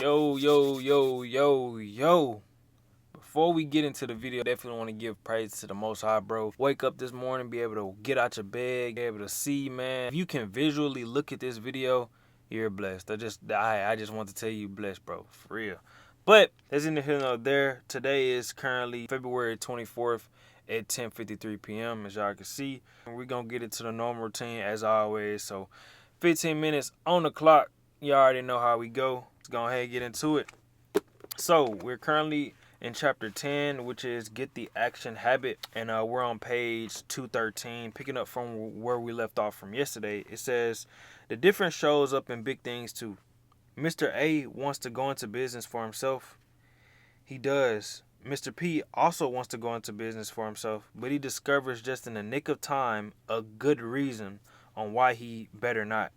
Yo. Before we get into the video, definitely want to give praise to the Most High, bro. Wake up this morning, be able to get out your bed, be able to see, man. If you can visually look at this video, you're blessed. I just want to tell you blessed, bro, for real. But there's in the hill nor there. Today is currently February 24th at 10:53 p.m. as y'all can see. We're gonna get into the normal routine as always. So 15 minutes on the clock. You already know how we go. Let's go ahead and get into it. So we're currently in chapter 10, which is Get the Action Habit, and we're on page 213, picking up from where we left off from yesterday. It says, the difference shows up in big things too. Mr. A wants to go into business for himself. He does. Mr. P also wants to go into business for himself, but he discovers just in the nick of time a good reason on why he better not.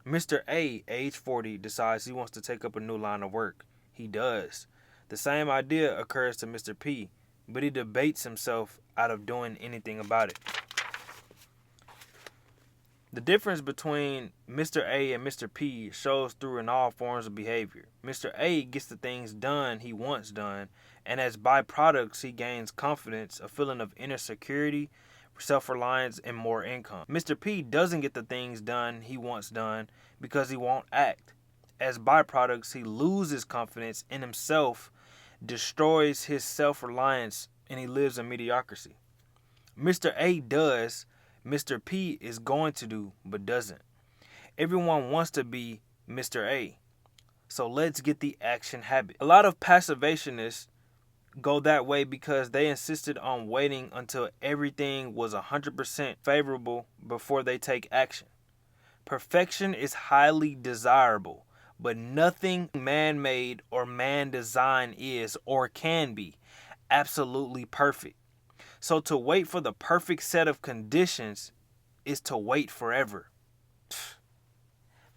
Mr. A, age 40, decides he wants to take up a new line of work. He does. The same idea occurs to Mr. P, but he debates himself out of doing anything about it. The difference between Mr. A and Mr. P shows through in all forms of behavior. Mr. A gets the things done he wants done, and as byproducts he gains confidence, a feeling of inner security, self-reliance, and more income. Mr. P doesn't get the things done he wants done because he won't act. As byproducts, he loses confidence in himself, destroys his self-reliance, and he lives in mediocrity. Mr. A does, Mr. P is going to do, but doesn't. Everyone wants to be Mr. A. So let's get the action habit. A lot of passivationists go that way because they insisted on waiting until everything was 100% favorable before they take action. Perfection is highly desirable, but nothing man-made or man-designed is or can be absolutely perfect. So to wait for the perfect set of conditions is to wait forever.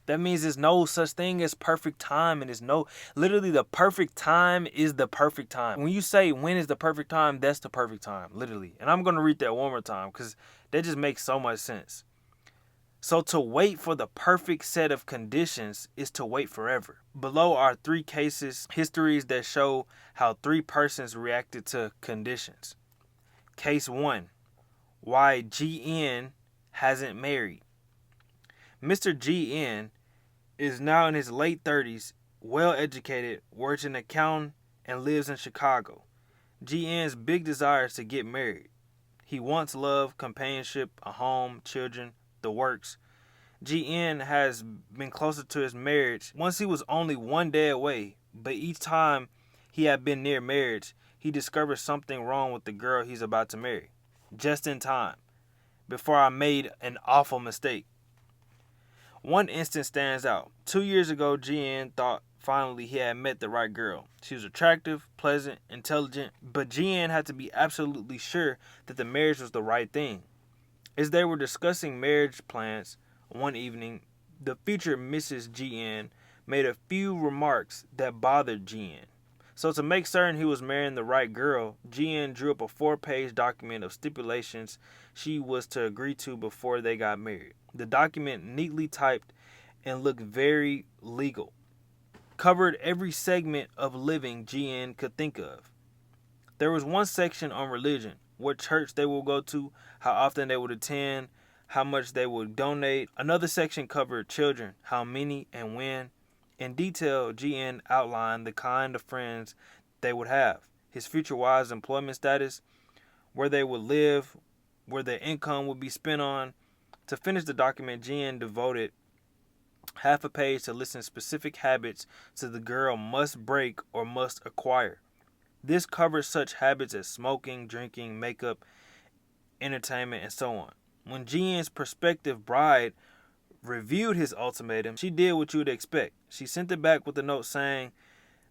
That means there's no such thing as perfect time, and literally the perfect time is the perfect time. When you say when is the perfect time, that's the perfect time, literally. And I'm going to read that one more time because that just makes so much sense. So to wait for the perfect set of conditions is to wait forever. Below are 3 cases, histories that show how 3 persons reacted to conditions. Case 1, why GN hasn't married. Mr. GN is now in his late 30s, well educated, works in accounting, and lives in Chicago. GN's big desire is to get married. He wants love, companionship, a home, children, the works. GN has been closer to his marriage once he was only one day away, but each time he had been near marriage, he discovered something wrong with the girl he's about to marry. Just in time, before I made an awful mistake. One instance stands out. 2 years ago, GN thought finally he had met the right girl. She was attractive, pleasant, intelligent, but GN had to be absolutely sure that the marriage was the right thing. As they were discussing marriage plans one evening, the future Mrs. GN made a few remarks that bothered GN. So to make certain he was marrying the right girl, GN drew up a 4-page document of stipulations she was to agree to before they got married. The document, neatly typed and looked very legal, covered every segment of living GN could think of. There was one section on religion, what church they will go to, how often they would attend, how much they would donate. Another section covered children, how many and when. In detail, GN outlined the kind of friends they would have, his future wives' employment status, where they would live, where their income would be spent on. To finish the document, GN devoted half a page to listing specific habits that the girl must break or must acquire. This covers such habits as smoking, drinking, makeup, entertainment, and so on. When GN's prospective bride reviewed his ultimatum, she did what you would expect. She sent it back with a note saying,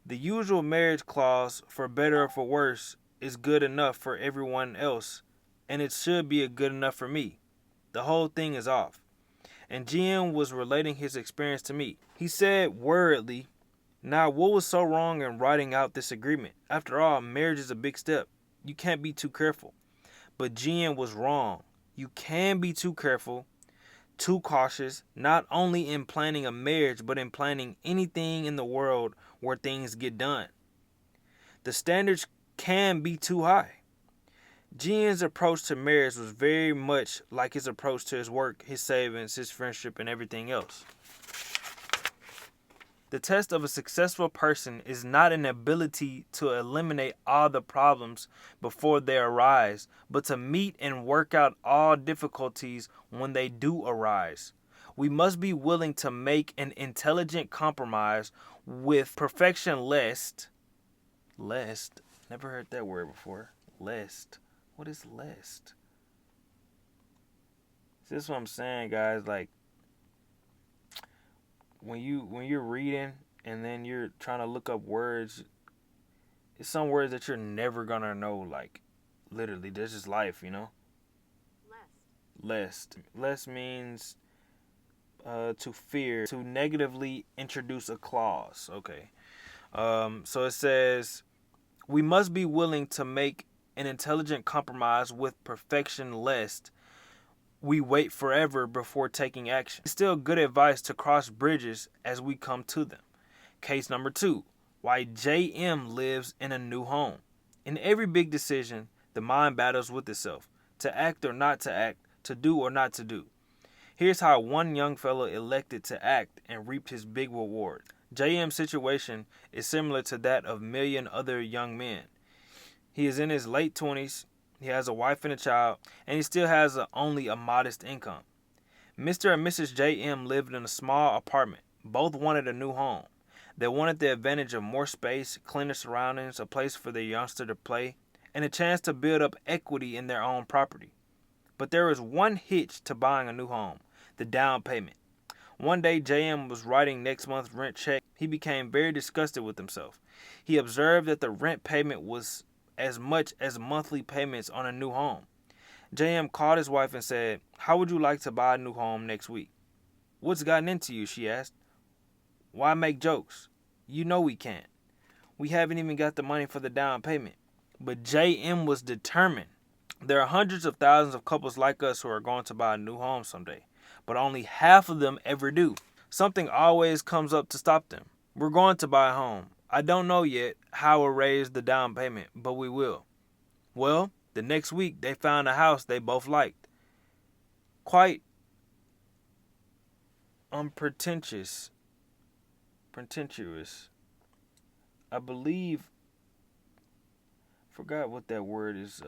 the usual marriage clause, for better or for worse, is good enough for everyone else, and it should be good enough for me. The whole thing is off. And GN was relating his experience to me. He said worriedly, now what was so wrong in writing out this agreement? After all, marriage is a big step. You can't be too careful. But GN was wrong. You can be too careful. too cautious, not only in planning a marriage, but in planning anything in the world where things get done. The standards can be too high. GN's approach to marriage was very much like his approach to his work, his savings, his friendship, and everything else. The test of a successful person is not an ability to eliminate all the problems before they arise, but to meet and work out all difficulties when they do arise. We must be willing to make an intelligent compromise with perfection lest, never heard that word before, lest. What is lest? This is what I'm saying, guys. Like, when you're reading and then you're trying to look up words, it's some words that you're never gonna know. Like, literally, this is life, you know. Lest means to fear, to negatively introduce a clause. Okay. So it says we must be willing to make an intelligent compromise with perfection lest we wait forever before taking action. It's still good advice to cross bridges as we come to them. Case number 2, why JM lives in a new home. In every big decision, the mind battles with itself, to act or not to act, to do or not to do. Here's how one young fellow elected to act and reaped his big reward. JM's situation is similar to that of a million other young men. He is in his late 20s, he has a wife and a child, and he still has only a modest income. Mr. and Mrs. JM lived in a small apartment. Both wanted a new home. They wanted the advantage of more space, cleaner surroundings, a place for their youngster to play, and a chance to build up equity in their own property. But there was one hitch to buying a new home, the down payment. One day, JM was writing next month's rent check. He became very disgusted with himself. He observed that the rent payment was as much as monthly payments on a new home. JM called his wife and said, "How would you like to buy a new home next week?" "What's gotten into you?" she asked. "Why make jokes? You know we can't. We haven't even got the money for the down payment." But JM was determined. There are hundreds of thousands of couples like us who are going to buy a new home someday, but only half of them ever do. Something always comes up to stop them. We're going to buy a home. I don't know yet how we'll raise the down payment, but we will. Well, the next week they found a house they both liked. Quite unpretentious. I believe, forgot what that word is,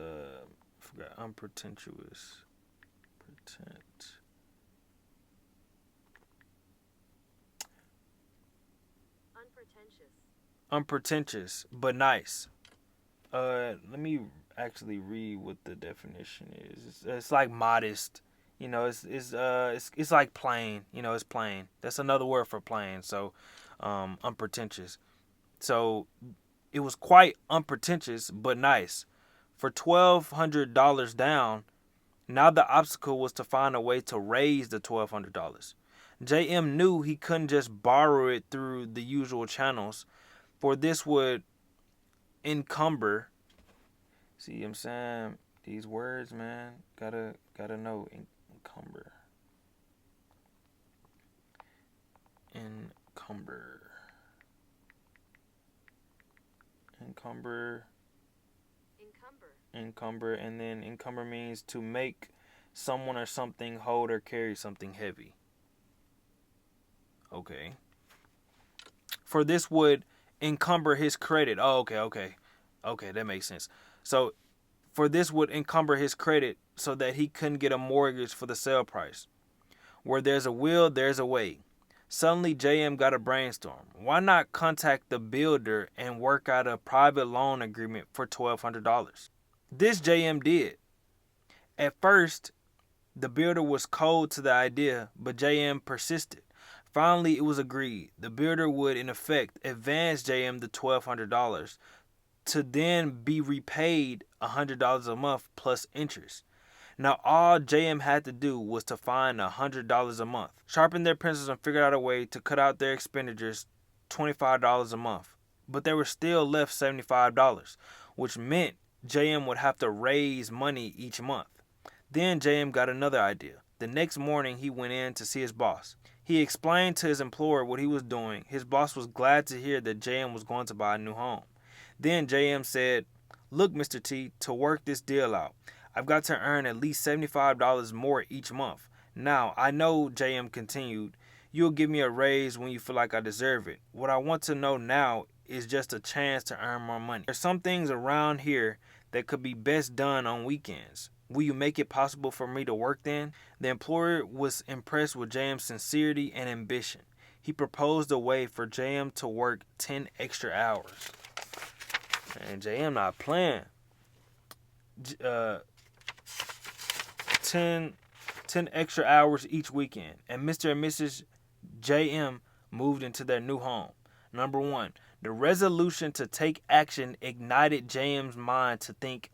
unpretentious. Unpretentious, but nice. Let me actually read what the definition is. It's like modest. You know, it's like plain. You know, it's plain. That's another word for plain. So, unpretentious. So, it was quite unpretentious, but nice. For $1,200 down, now the obstacle was to find a way to raise the $1,200. JM knew he couldn't just borrow it through the usual channels, for this would encumber. See what I'm saying? These words, man, gotta know. Encumber. Encumber, and then encumber means to make someone or something hold or carry something heavy. Okay. For this would encumber his credit. Oh, okay, that makes sense. So, for this would encumber his credit so that he couldn't get a mortgage for the sale price. Where there's a will, there's a way. Suddenly, JM got a brainstorm. Why not contact the builder and work out a private loan agreement for $1,200? This JM did. At first, the builder was cold to the idea, but JM persisted. Finally, it was agreed. The builder would, in effect, advance JM the $1,200 to then be repaid $100 a month plus interest. Now, all JM had to do was to find $100 a month, sharpen their pencils, and figure out a way to cut out their expenditures $25 a month. But they were still left $75, which meant JM would have to raise money each month. Then JM got another idea. The next morning, he went in to see his boss. He explained to his employer what he was doing. His boss was glad to hear that JM was going to buy a new home. Then JM said, "Look, Mr. T, to work this deal out, I've got to earn at least $75 more each month. Now, I know," JM continued, "you'll give me a raise when you feel like I deserve it. What I want to know now is just a chance to earn more money. There's some things around here that could be best done on weekends. Will you make it possible for me to work then?" The employer was impressed with JM's sincerity and ambition. He proposed a way for JM to work 10 extra hours. And JM not playing. 10 extra hours each weekend. And Mr. and Mrs. JM moved into their new home. Number 1, the resolution to take action ignited JM's mind to think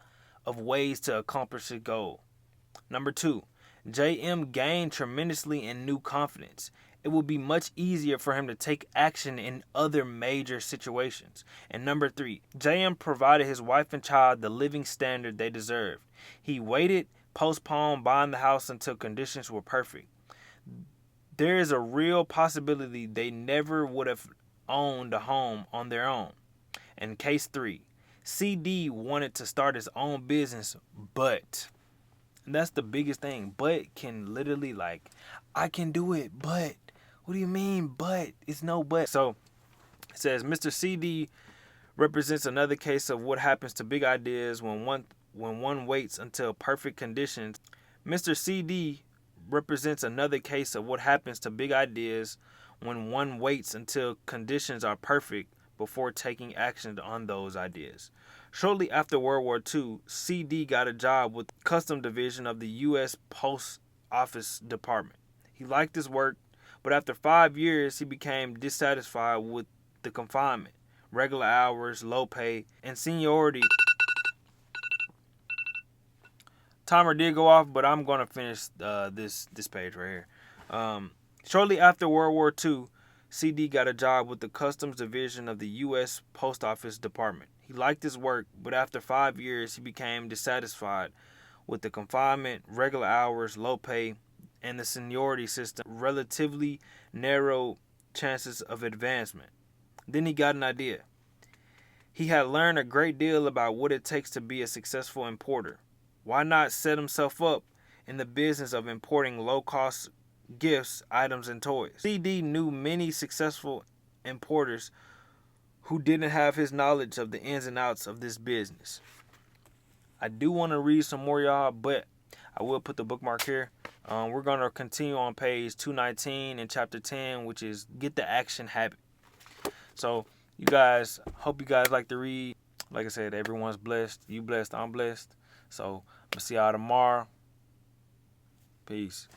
of ways to accomplish his goal. Number 2, JM gained tremendously in new confidence. It will be much easier for him to take action in other major situations. And number 3, JM provided his wife and child the living standard they deserved. He postponed buying the house until conditions were perfect. There is a real possibility they never would have owned a home on their own. And case 3, CD wanted to start his own business, but, and that's the biggest thing, but can literally I can do it, but, what do you mean, but? It's no but. So, it says, Mr. CD represents another case of what happens to big ideas when one waits until perfect conditions. Mr. CD represents another case of what happens to big ideas when one waits until conditions are perfect before taking action on those ideas. Shortly after World War II, CD got a job with the Customs Division of the U.S. Post Office Department. He liked his work, but after 5 years, he became dissatisfied with the confinement, regular hours, low pay, and seniority. Timer did go off, but I'm going to finish this page right here. Shortly after World War II, CD got a job with the Customs Division of the U.S. Post Office Department. He liked his work, but after 5 years, he became dissatisfied with the confinement, regular hours, low pay, and the seniority system, relatively narrow chances of advancement. Then he got an idea. He had learned a great deal about what it takes to be a successful importer. Why not set himself up in the business of importing low-cost gifts, items, and toys? CD knew many successful importers who didn't have his knowledge of the ins and outs of this business. I do want to read some more, y'all, but I will put the bookmark here. We're going to continue on page 219 in chapter 10, which is Get the Action Habit. So, you guys, hope you guys like to read. Like I said, everyone's blessed. You blessed, I'm blessed. So, I'm going to see y'all tomorrow. Peace.